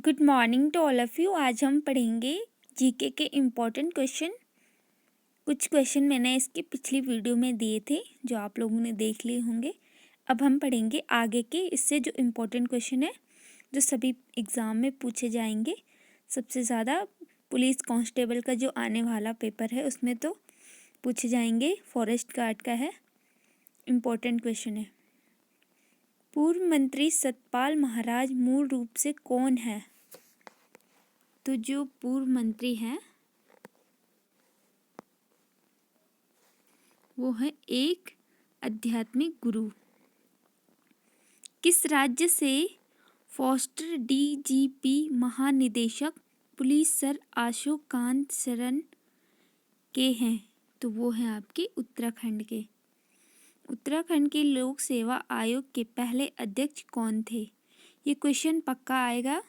Good morning to all of you. आज हम पढ़ेंगे जीके के इम्पोर्टेंट क्वेश्चन। कुछ क्वेश्चन मैंने इसके पिछली वीडियो में दिए थे जो आप लोगों ने देख लिए होंगे। अब हम पढ़ेंगे आगे के इससे जो इम्पोर्टेंट क्वेश्चन है जो सभी एग्ज़ाम में पूछे जाएंगे। सबसे ज़्यादा पुलिस कांस्टेबल का जो आने वाला पेपर है उसमें तो पूछे जाएंगे। फॉरेस्ट गार्ड का है, इम्पोर्टेंट क्वेश्चन है। पूर्व मंत्री सतपाल महाराज मूल रूप से कौन है? तो जो पूर्व मंत्री हैं वो है एक आध्यात्मिक गुरु। किस राज्य से फोस्टर डीजीपी महानिदेशक पुलिस सर अशोक कांत शरण के हैं? तो वो हैं आपके उत्तराखंड के। उत्तराखंड के लोक सेवा आयोग के पहले अध्यक्ष कौन थे? ये क्वेश्चन पक्का आएगा।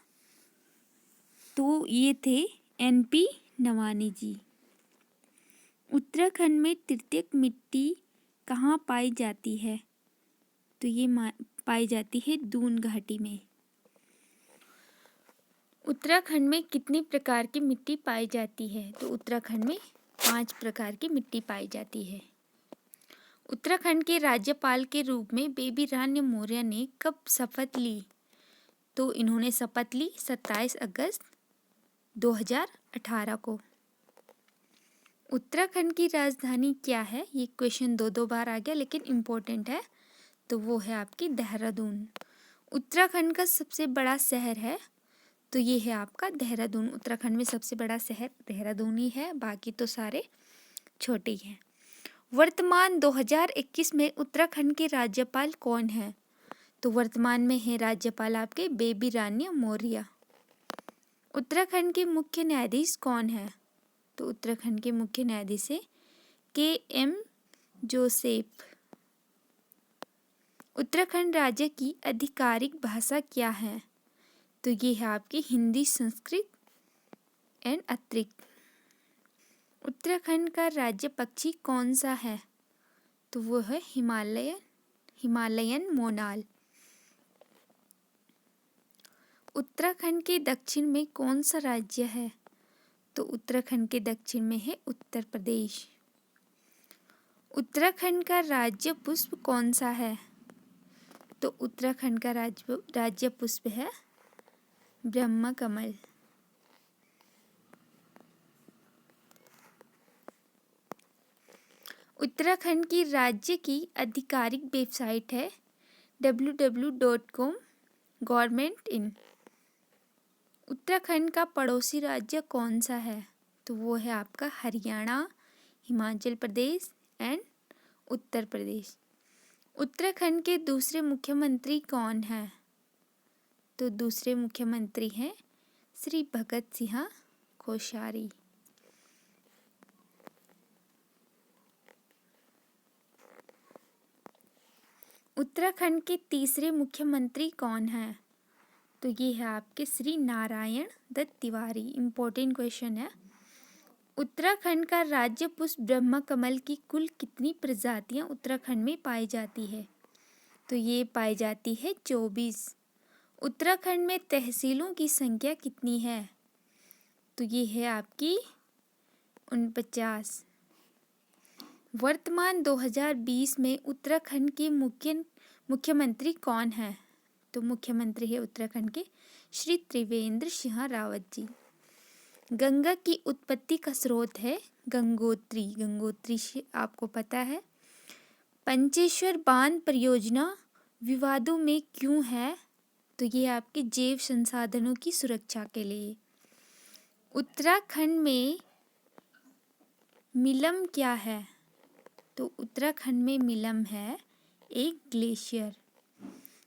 तो ये थे एनपी नवानी जी। उत्तराखंड में तृतीयक मिट्टी कहाँ पाई जाती है? तो ये पाई जाती है दून घाटी में। उत्तराखंड में कितनी प्रकार की मिट्टी पाई जाती है? तो उत्तराखंड में 5 प्रकार की मिट्टी पाई जाती है। उत्तराखंड के राज्यपाल के रूप में बेबी रानी मौर्य ने कब शपथ ली? तो इन्होंने शपथ ली 27 अगस्त 2018 को। उत्तराखंड की राजधानी क्या है? ये क्वेश्चन दो बार आ गया लेकिन इम्पोर्टेंट है। तो वो है आपकी देहरादून। उत्तराखंड का सबसे बड़ा शहर है तो ये है आपका देहरादून। उत्तराखंड में सबसे बड़ा शहर देहरादून ही है, बाकी तो सारे छोटे ही हैं। वर्तमान 2021 में उत्तराखंड के राज्यपाल कौन है? तो वर्तमान में है राज्यपाल आपके बेबी रानी मौर्य। उत्तराखंड के मुख्य न्यायाधीश कौन है? तो उत्तराखंड के मुख्य न्यायाधीश है KM जोसेफ। उत्तराखंड राज्य की आधिकारिक भाषा क्या है? तो ये है आपकी हिंदी, संस्कृत एंड अतिरिक्त। उत्तराखंड का राज्य पक्षी कौन सा है? तो वो है हिमालयन मोनाल। उत्तराखंड के दक्षिण में कौन सा राज्य है? तो उत्तराखंड के दक्षिण में है उत्तर प्रदेश। उत्तराखंड का राज्य पुष्प कौन सा है? तो उत्तराखंड का राज्य पुष्प है ब्रह्म कमल। उत्तराखंड की राज्य की आधिकारिक वेबसाइट है www.com गवर्नमेंट इन। उत्तराखंड का पड़ोसी राज्य कौन सा है? तो वो है आपका हरियाणा, हिमाचल प्रदेश एंड उत्तर प्रदेश। उत्तराखंड के दूसरे मुख्यमंत्री कौन हैं? तो दूसरे मुख्यमंत्री हैं श्री भगत सिंह कोश्यारी। उत्तराखंड के तीसरे मुख्यमंत्री कौन हैं? तो ये है आपके श्री नारायण दत्त तिवारी। इम्पोर्टेंट क्वेश्चन है। उत्तराखंड का राज्य पुष्प ब्रह्म कमल की कुल कितनी प्रजातियां उत्तराखंड में पाई जाती है? तो ये पाई जाती है 24। उत्तराखंड में तहसीलों की संख्या कितनी है? तो ये है आपकी 49। वर्तमान 2020 में उत्तराखंड के मुख्यमंत्री कौन है? तो मुख्यमंत्री है उत्तराखंड के श्री त्रिवेंद्र सिंह रावत जी। गंगा की उत्पत्ति का स्रोत है गंगोत्री। गंगोत्री से आपको पता है। पंचेश्वर बांध परियोजना विवादों में क्यों है? तो ये आपके जैव संसाधनों की सुरक्षा के लिए। उत्तराखंड में मिलम क्या है? तो उत्तराखंड में मिलम है एक ग्लेशियर।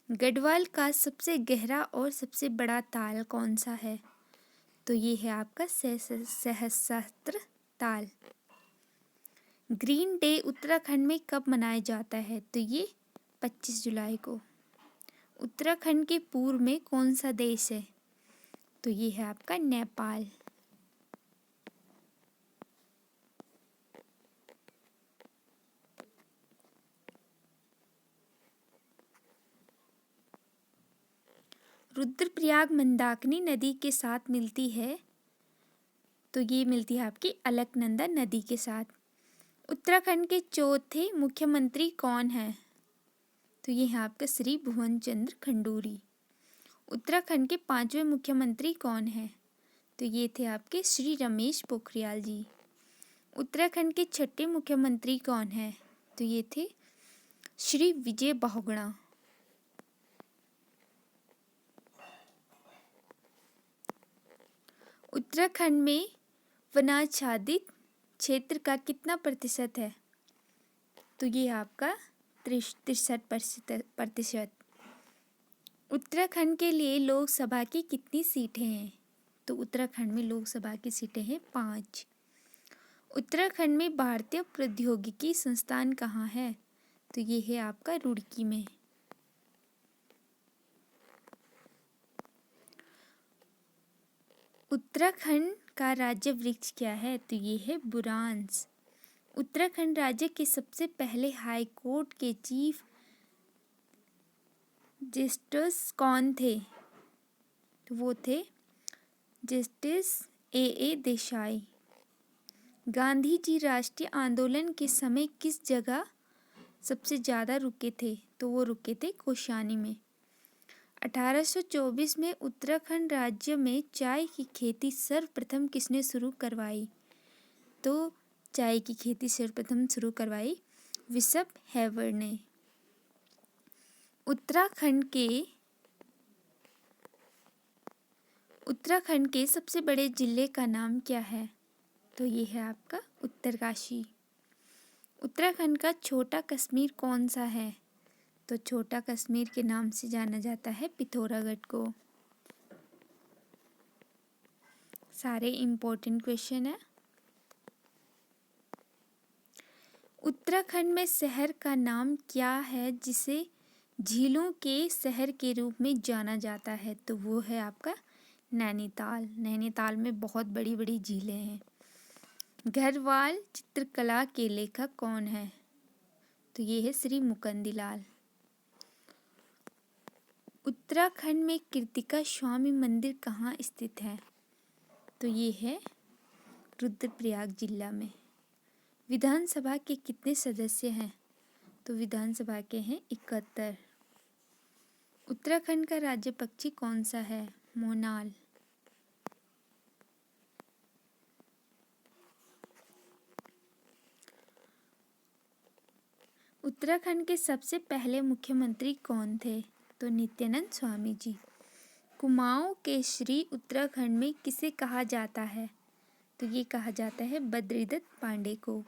गढ़वाल का सबसे गहरा और सबसे बड़ा ताल कौन सा है? तो ये है आपका सहस्त्र ताल। ग्रीन डे उत्तराखंड में कब मनाया जाता है? तो ये 25 जुलाई को। उत्तराखंड के पूर्व में कौन सा देश है? तो ये है आपका नेपाल। रुद्रप्रयाग मंदाकिनी नदी के साथ मिलती है, तो ये मिलती है आपकी अलकनंदा नदी के साथ। उत्तराखंड के चौथे मुख्यमंत्री कौन है? तो ये है आपका श्री भुवन चंद्र खंडूरी। उत्तराखंड के पांचवें मुख्यमंत्री कौन है? तो ये थे आपके श्री रमेश पोखरियाल जी। उत्तराखंड के छठे मुख्यमंत्री कौन है? तो ये थे श्री विजय बहुगुणा। उत्तराखंड में वनाच्छादित क्षेत्र का कितना प्रतिशत है? तो ये आपका 63%। उत्तराखंड के लिए लोकसभा की कितनी सीटें हैं? तो उत्तराखंड में लोकसभा की सीटें हैं 5। उत्तराखंड में भारतीय प्रौद्योगिकी संस्थान कहाँ है? तो ये है आपका रुड़की में। उत्तराखंड का राज्य वृक्ष क्या है? तो ये है बुरांस। उत्तराखंड राज्य के सबसे पहले हाई कोर्ट के चीफ जस्टिस कौन थे? तो वो थे जस्टिस ए देसाई। गांधी जी राष्ट्रीय आंदोलन के समय किस जगह सबसे ज़्यादा रुके थे? तो वो रुके थे कौशानी में। 1824 में उत्तराखंड राज्य में चाय की खेती सर्वप्रथम किसने शुरू करवाई? तो चाय की खेती सर्वप्रथम शुरू करवाई बिशप हेबर ने। उत्तराखंड के सबसे बड़े जिले का नाम क्या है? तो ये है आपका उत्तरकाशी। उत्तराखंड का छोटा कश्मीर कौन सा है? तो छोटा कश्मीर के नाम से जाना जाता है पिथौरागढ़ को। सारे इम्पोर्टेंट क्वेश्चन है। उत्तराखंड में शहर का नाम क्या है जिसे झीलों के शहर के रूप में जाना जाता है? तो वो है आपका नैनीताल। नैनीताल में बहुत बड़ी बड़ी झीलें हैं। घरवाल चित्रकला के लेखक कौन है? तो ये है श्री मुकुंदलाल। उत्तराखंड में कृतिका स्वामी मंदिर कहाँ स्थित है? तो ये है रुद्रप्रयाग जिला में। विधानसभा के कितने सदस्य हैं? तो विधानसभा के हैं 71। उत्तराखंड का राज्य पक्षी कौन सा है? मोनाल। उत्तराखंड के सबसे पहले मुख्यमंत्री कौन थे? तो नित्यानंद स्वामी जी। कुमाऊं के श्री उत्तराखंड में किसे कहा जाता है? तो ये कहा जाता है बद्रीदत्त पांडे को।